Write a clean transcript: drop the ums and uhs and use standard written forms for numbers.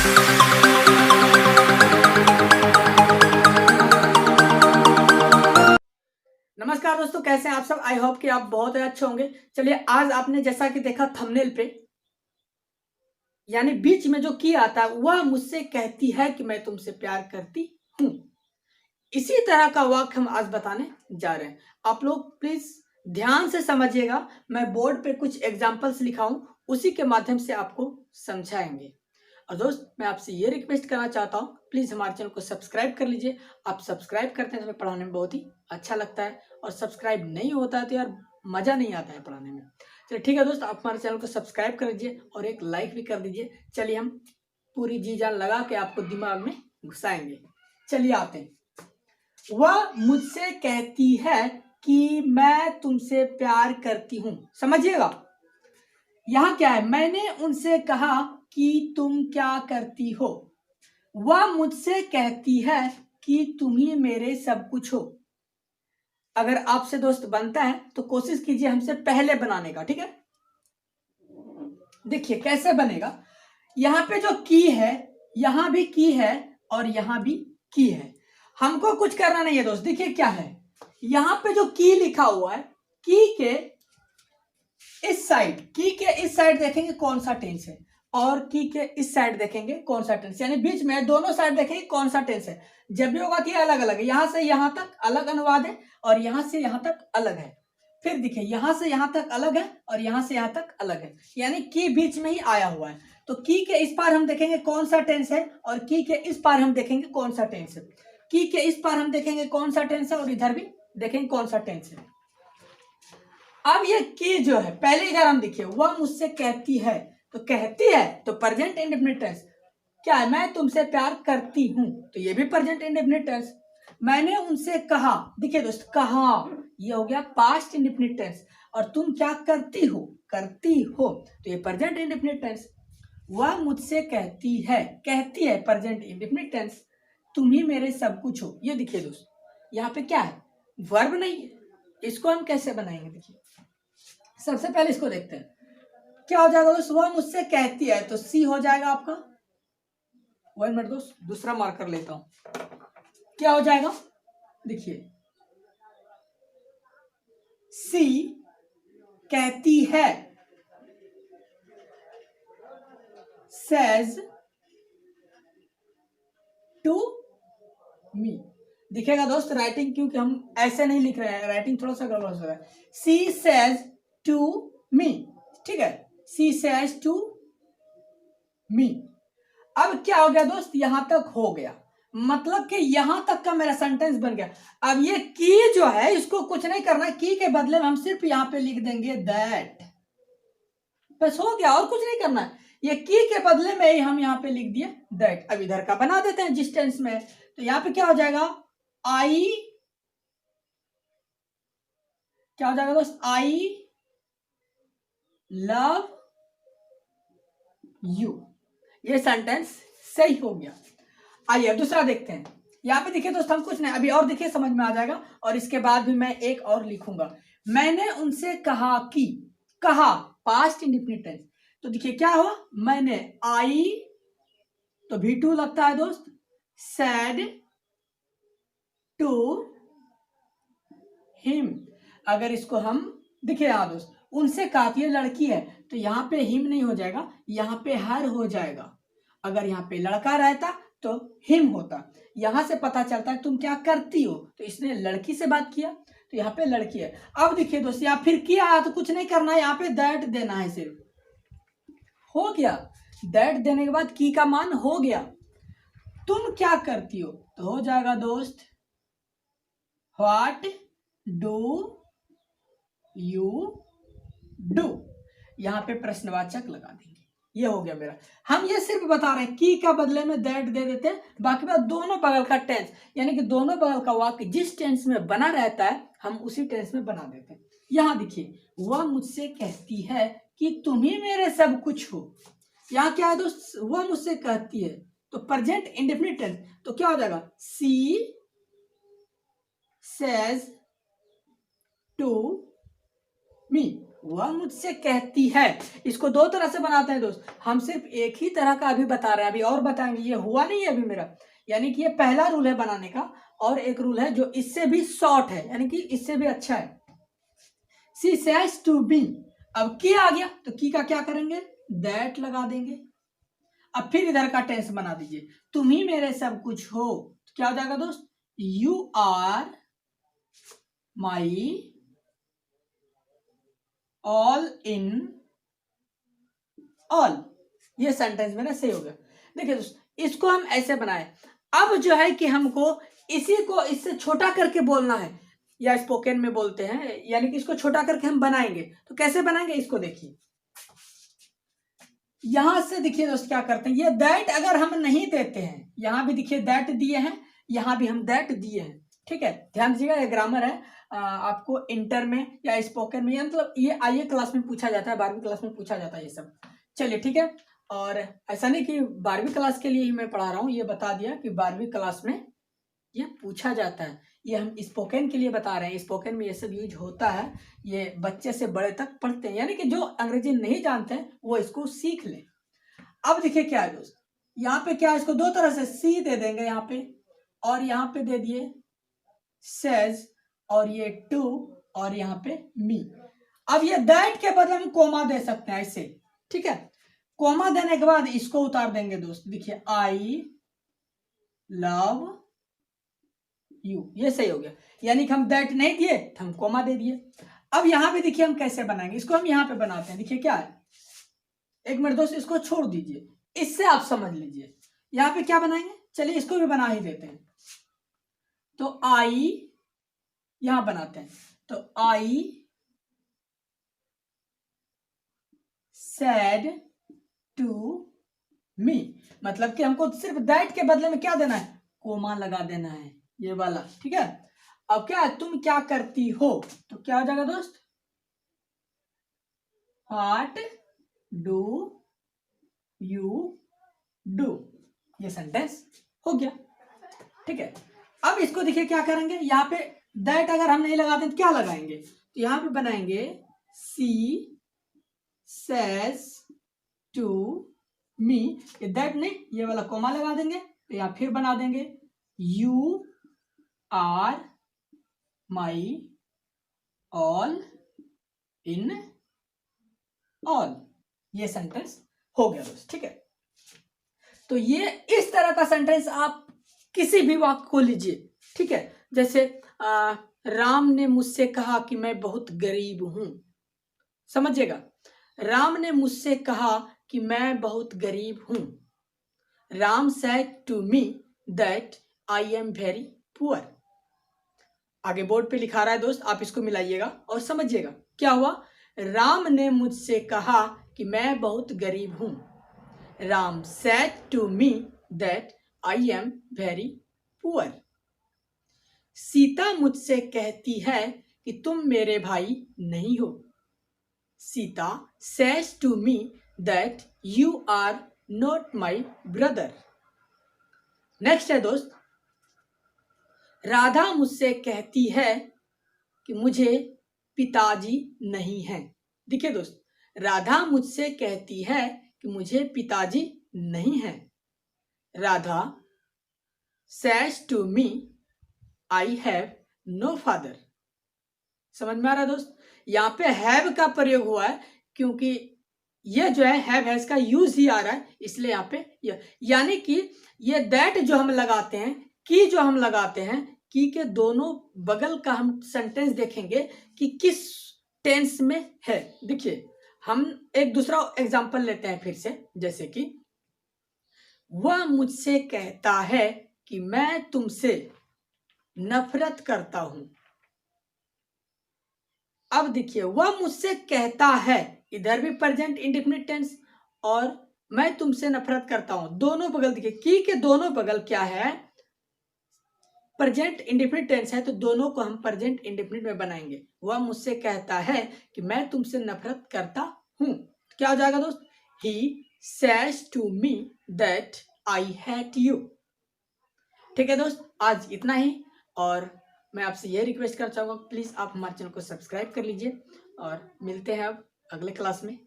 नमस्कार दोस्तों, कैसे हैं आप सब। आई होप कि आप बहुत अच्छे होंगे। चलिए, आज आपने जैसा कि देखा थंबनेल पे, यानी बीच में जो की आता है, वह मुझसे कहती है कि मैं तुमसे प्यार करती हूँ। इसी तरह का वाक्य हम आज बताने जा रहे हैं। आप लोग प्लीज ध्यान से समझिएगा। मैं बोर्ड पे कुछ एग्जाम्पल्स लिखा हूं, उसी के माध्यम से आपको समझाएंगे। और दोस्त, मैं आपसे ये रिक्वेस्ट करना चाहता हूँ, प्लीज हमारे चैनल को सब्सक्राइब कर लीजिए। आप सब्सक्राइब करते हैं तो हमें पढ़ाने में बहुत ही अच्छा लगता है, और सब्सक्राइब नहीं होता है तो यार मजा नहीं आता है पढ़ाने में। चलिए ठीक है दोस्त, आप हमारे चैनल को सब्सक्राइब कर लीजिए और एक लाइक भी कर दीजिए। चलिए हम पूरी जी जान लगा के आपको दिमाग में घुसाएंगे। चलिए आते हैं। वह मुझसे कहती है कि मैं तुमसे प्यार करती हूं। समझिएगा, यहां क्या है, मैंने उनसे कहा कि तुम क्या करती हो। वह मुझसे कहती है कि तुम ही मेरे सब कुछ हो। अगर आपसे दोस्त बनता है तो कोशिश कीजिए हमसे पहले बनाने का, ठीक है। देखिए कैसे बनेगा। यहां पे जो की है, यहां भी की है और यहां भी की है। हमको कुछ करना नहीं है दोस्त। देखिए क्या है, यहां पे जो की लिखा हुआ है, की के इस साइड देखेंगे कौन सा टेंस है, और की के इस साइड देखेंगे कौन सा टेंस, यानी बीच में दोनों साइड देखेंगे कौन सा टेंस है। जब भी होगा कि अलग अलग है, यहां से यहां तक अलग अनुवाद है और यहां से यहां तक अलग है। फिर देखिए यहां से यहां तक अलग है और यहां से यहां तक अलग है, यानी की बीच में ही आया हुआ है। तो की के इस पार हम देखेंगे कौन सा टेंस है और की के इस पार हम देखेंगे कौन सा टेंस है। की के इस पार हम देखेंगे कौन सा टेंस है और इधर भी देखेंगे कौन सा टेंस है। अब ये की जो है, पहले इधर हम देखिए, वह मुझसे कहती है, तो कहती है तो प्रेजेंट इंडेफिनिट टेंस। क्या है, मैं तुमसे प्यार करती हूं, तो ये भी प्रेजेंट इंडेफिनिट टेंस। मैंने उनसे कहा, देखिए दोस्त, कहा ये हो गया पास्ट इंडेफिनिट टेंस। और तुम क्या करती हो, करती हो, तो ये प्रेजेंट इंडेफिनिट टेंस। वह मुझसे कहती है प्रेजेंट इंडेफिनिट टेंस। तुम ही मेरे सब कुछ हो। ये देखिए दोस्त, यहाँ पे क्या है, वर्ब नहीं है। इसको हम कैसे बनाएंगे, देखिए सबसे पहले इसको देखते हैं। क्या हो जाएगा दोस्त, वह मुझसे कहती है, तो सी हो जाएगा आपका। 1 मिनट दोस्त, दूसरा मार्कर लेता हूं। क्या हो जाएगा, देखिए सी कहती है, सेज टू मी। दिखेगा दोस्त राइटिंग, क्योंकि हम ऐसे नहीं लिख रहे हैं, राइटिंग थोड़ा सा गड़बड़ हो रहा है। सी सेज टू मी, ठीक है, सी सेज टू मी। अब क्या हो गया दोस्त, यहां तक हो गया, मतलब कि यहां तक का मेरा सेंटेंस बन गया। अब ये की जो है, इसको कुछ नहीं करना, की के बदले में हम सिर्फ यहां पे लिख देंगे दैट, बस हो गया, और कुछ नहीं करना है। ये की के बदले में ही हम यहां पे लिख दिए दैट। अब इधर का बना देते हैं जिस टेंस में, तो यहां पे क्या हो जाएगा, आई, क्या हो जाएगा दोस्त, आई लव यू। ये सेंटेंस सही हो गया। आइए दूसरा देखते हैं। यहाँ पे देखिए दोस्त, हम कुछ नहीं, अभी और देखिए समझ में आ जाएगा, और इसके बाद भी मैं एक और लिखूंगा। मैंने उनसे कहा कि, कहा पास्ट इंडेफिनिट टेंस, तो देखिए क्या हुआ, मैंने, आई तो V2 लगता है दोस्त, सैड टू हिम। अगर इसको हम देखिए, यहां दोस्त उनसे कहा, ये लड़की है, तो यहाँ पे हिम नहीं हो जाएगा, यहाँ पे हर हो जाएगा। अगर यहाँ पे लड़का रहता तो हिम होता। यहां से पता चलता है तुम क्या करती हो, तो इसने लड़की से बात किया, तो यहाँ पे लड़की है। अब देखिए दोस्त, यहाँ फिर किया तो कुछ नहीं करना है, यहाँ पे दैट देना है, सिर्फ हो गया। दैट देने के बाद की का मान हो गया। तुम क्या करती हो, तो हो जाएगा दोस्त, व्हाट डू यू डू। यहां पे प्रश्नवाचक लगा देंगे। ये हो गया मेरा। हम ये सिर्फ बता रहे हैं की का बदले में दैट दे देते हैं, बाकी बात दोनों बगल का टेंस, यानी कि दोनों बगल का वाक्य जिस टेंस में बना रहता है हम उसी टेंस में बना देते हैं। यहां देखिए, वह मुझसे कहती है कि तुम ही मेरे सब कुछ हो। यहाँ क्या है दोस्त, वह मुझसे कहती है, तो प्रेजेंट इंडेफिनिट टेंस, तो क्या हो जाएगा, सी सेज टू मी। वह मुझसे कहती है। इसको दो तरह से बनाते हैं दोस्त, हम सिर्फ एक ही तरह का अभी बता रहे हैं, अभी और बताएंगे। ये हुआ नहीं है अभी मेरा, यानी कि ये पहला रूल है बनाने का, और एक रूल है जो इससे भी शॉर्ट है, यानी कि इससे भी अच्छा है। शी सेज टू बी, अब की आ गया तो की का क्या करेंगे, दैट लगा देंगे। अब फिर इधर का टेंस बना दीजिए, तुम ही मेरे सब कुछ हो, तो क्या हो जाएगा दोस्त, you are my all in all. ये सेंटेंस मेरा सही हो गया। देखिए दोस्त, इसको हम ऐसे बनाए। अब जो है कि हमको इसी को इससे छोटा करके बोलना है, या स्पोकन में बोलते हैं, यानी कि इसको छोटा करके हम बनाएंगे। तो कैसे बनाएंगे, इसको देखिए। यहां से देखिए दोस्त क्या करते हैं, ये दैट अगर हम नहीं देते हैं, यहां भी देखिए दैट दिए हैं, यहां भी हम दैट दिए हैं, ठीक है। ध्यान दीजिएगा, ये ग्रामर है, आपको इंटर में या स्पोकन में, मतलब ये आईए क्लास में पूछा जाता है, 12वीं क्लास में पूछा जाता है ये सब। चलिए ठीक है। और ऐसा नहीं कि 12वीं क्लास के लिए ही मैं पढ़ा रहा हूँ, ये बता दिया कि 12वीं क्लास में ये पूछा जाता है। ये हम स्पोकन के लिए बता रहे हैं, स्पोकन में ये सब यूज होता है, ये बच्चे से बड़े तक पढ़ते हैं, यानी कि जो अंग्रेजी नहीं जानते हैं वो इसको सीख ले। अब देखिए क्या है दोस्त, यहाँ पे क्या है, इसको दो तरह से सी दे देंगे यहाँ पे, और यहाँ पे दे दिए सेज, और ये टू, और यहाँ पे मी। अब ये दैट के बदले हम कोमा दे सकते हैं ऐसे, ठीक है। कोमा देने के बाद इसको उतार देंगे दोस्त, देखिए आई लव यू, ये सही हो गया। यानी कि हम दैट नहीं दिए, हम कोमा दे दिए। अब यहां पे देखिए हम कैसे बनाएंगे, इसको हम यहां पे बनाते हैं। देखिए क्या है, एक मिनट दोस्त इसको छोड़ दीजिए, इससे आप समझ लीजिए यहां पे क्या बनाएंगे। चलिए इसको भी बना ही देते हैं। तो आई यहां बनाते हैं, तो आई सेड टू मी, मतलब कि हमको सिर्फ दैट के बदले में क्या देना है, कोमा लगा देना है, ये वाला, ठीक है। अब क्या है, तुम क्या करती हो, तो क्या हो जाएगा दोस्त, व्हाट डू यू डू, ये सेंटेंस हो गया, ठीक है। अब इसको देखिए क्या करेंगे, यहाँ पे दैट अगर हम नहीं लगाते तो क्या लगाएंगे, तो यहां पे बनाएंगे she says to me, that नहीं, ये वाला कोमा लगा देंगे, तो यहां फिर बना देंगे you are my all in all, ये सेंटेंस हो गया दोस्त, ठीक है। तो ये इस तरह का सेंटेंस आप किसी भी वाक्य को लीजिए, ठीक है। जैसे राम ने मुझसे कहा कि मैं बहुत गरीब हूं, समझिएगा, राम ने मुझसे कहा कि मैं बहुत गरीब हूं। Ram said to me that I am very poor. आगे बोर्ड पे लिखा रहा है दोस्त, आप इसको मिलाइएगा और समझिएगा क्या हुआ। राम ने मुझसे कहा कि मैं बहुत गरीब हूं। Ram said to me that I am very poor. Sita मुझसे कहती है कि तुम मेरे भाई नहीं हो। Sita says to me that you are not my brother. Next है दोस्त, राधा मुझसे कहती है कि मुझे पिताजी नहीं है। देखिए दोस्त, राधा मुझसे कहती है कि मुझे पिताजी नहीं है। Radha says to me I have no father. समझ में आ रहा है दोस्त, यहाँ पे हैव का प्रयोग हुआ है, क्योंकि ये जो है हैव है, इसका यूज ही आ रहा है, इसलिए यहाँ पे यानी कि ये दैट जो हम लगाते हैं, की जो हम लगाते हैं, की के दोनों बगल का हम सेंटेंस देखेंगे कि किस टेंस में है। देखिए हम एक दूसरा एग्जांपल लेते हैं फिर से, जैसे कि वह मुझसे कहता है कि मैं तुमसे नफरत करता हूं। अब देखिए वह मुझसे कहता है, इधर भी प्रेजेंट इंडेफिनिट टेंस, और मैं तुमसे नफरत करता हूं, दोनों बगल देखिए, की के दोनों बगल क्या है, प्रेजेंट इंडेफिनिट टेंस है, तो दोनों को हम प्रेजेंट इंडेफिनिट में बनाएंगे। वह मुझसे कहता है कि मैं तुमसे नफरत करता हूं, क्या हो जाएगा दोस्त, he says to me that I hate you. ठीक है दोस्त, आज इतना ही, और मैं आपसे यह रिक्वेस्ट करना चाहूंगा, प्लीज आप हमारे चैनल को सब्सक्राइब कर लीजिए और मिलते हैं अब अगले क्लास में।